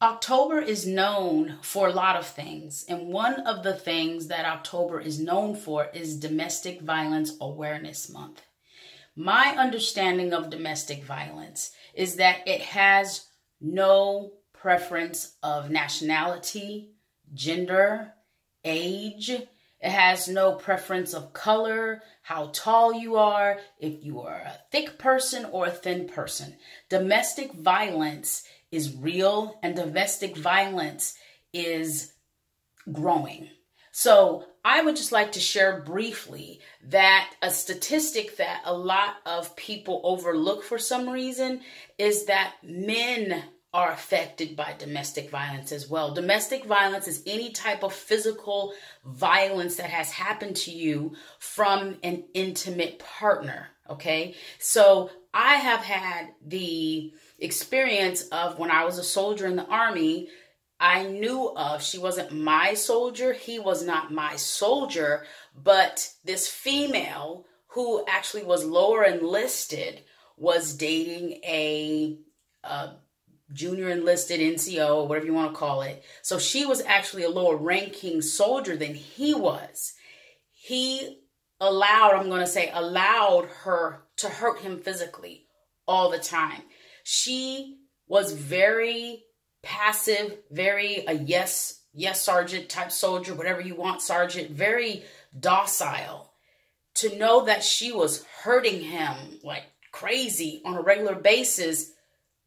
October is known for a lot of things, and one of the things that October is known for is Domestic Violence Awareness Month. My understanding of domestic violence is that it has no preference of nationality, gender, age. It has no preference of color, how tall you are, if you are a thick person or a thin person. Domestic violence is real, and domestic violence is growing. So I would just like to share briefly that a statistic that a lot of people overlook for some reason is that men are affected by domestic violence as well. Domestic violence is any type of physical violence that has happened to you from an intimate partner. Okay, so I have had the experience of when I was a soldier in the Army. I knew of, she wasn't my soldier, he was not my soldier, but this female who actually was lower enlisted was dating a junior enlisted NCO, whatever you want to call it. So she was actually a lower ranking soldier than he was. He allowed her to hurt him physically all the time. She was very passive, very a yes sergeant type soldier, whatever you want sergeant, very docile. To know that she was hurting him like crazy on a regular basis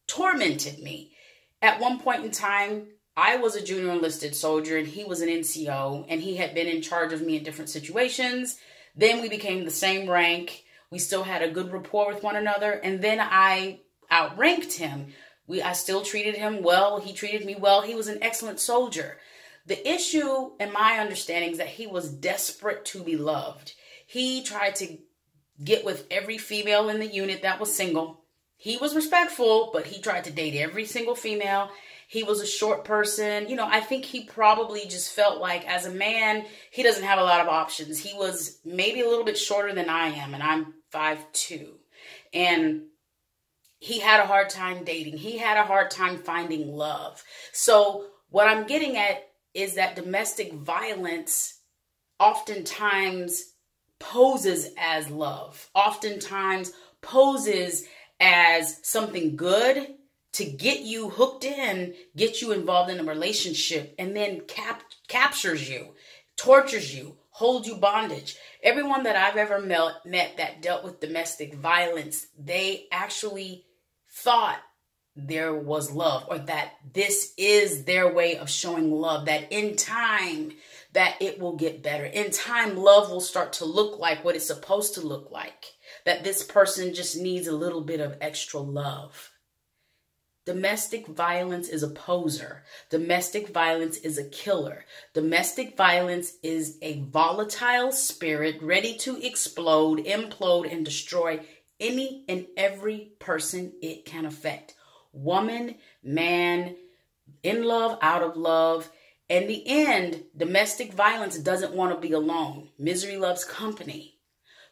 tormented me. At one point in time, I was a junior enlisted soldier and he was an NCO, and he had been in charge of me in different situations. Then we became the same rank. We still had a good rapport with one another, and then I outranked him. I still treated him well. He treated me well. He was an excellent soldier. The issue, in my understanding, is that he was desperate to be loved. He tried to get with every female in the unit that was single. He was respectful, but he tried to date every single female. He was a short person. You know, I think he probably just felt like as a man, he doesn't have a lot of options. He was maybe a little bit shorter than I am, and I'm 5'2". And he had a hard time dating. He had a hard time finding love. So what I'm getting at is that domestic violence oftentimes poses as love, oftentimes poses as something good to get you hooked in, get you involved in a relationship, and then captures you, tortures you, holds you bondage. Everyone that I've ever met that dealt with domestic violence, they actually thought there was love, or that this is their way of showing love, that in time that it will get better. In time, love will start to look like what it's supposed to look like, that this person just needs a little bit of extra love. Domestic violence is a poser. Domestic violence is a killer. Domestic violence is a volatile spirit ready to explode, implode, and destroy any and every person it can affect. Woman, man, in love, out of love. In the end, domestic violence doesn't want to be alone. Misery loves company.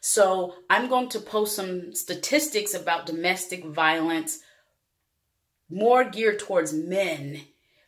So I'm going to post some statistics about domestic violence, more geared towards men,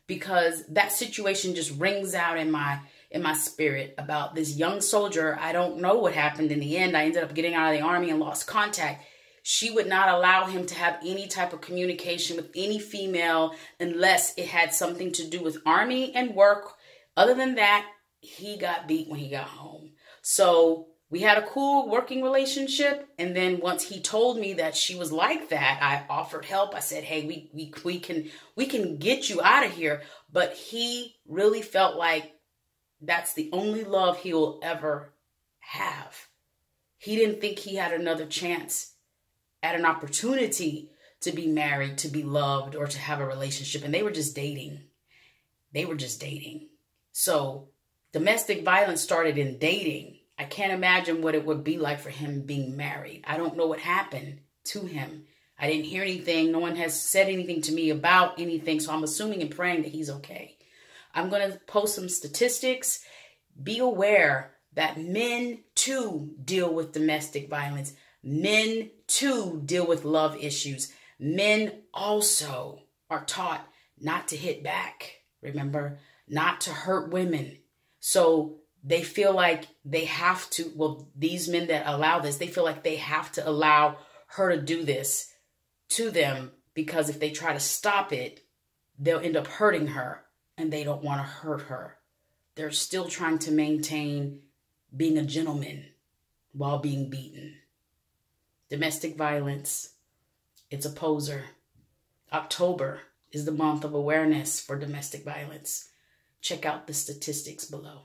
because that situation just rings out in my spirit about this young soldier. I don't know what happened in the end. I ended up getting out of the Army and lost contact. She would not allow him to have any type of communication with any female unless it had something to do with Army and work. Other than that, he got beat when he got home. So we had a cool working relationship. And then once he told me that she was like that, I offered help. I said, hey, we can get you out of here. But he really felt like that's the only love he'll ever have. He didn't think he had another chance at an opportunity to be married, to be loved, or to have a relationship. And they were just dating. So domestic violence started in dating. I can't imagine what it would be like for him being married. I don't know what happened to him. I didn't hear anything. No one has said anything to me about anything. So I'm assuming and praying that he's okay. I'm going to post some statistics. Be aware that men too deal with domestic violence. Men too deal with love issues. Men also are taught not to hit back. Remember, not to hurt women. So they feel like they have to, well, these men that allow this, they feel like they have to allow her to do this to them, because if they try to stop it, they'll end up hurting her, and they don't want to hurt her. They're still trying to maintain being a gentleman while being beaten. Domestic violence, it's a poser. October is the month of awareness for domestic violence. Check out the statistics below.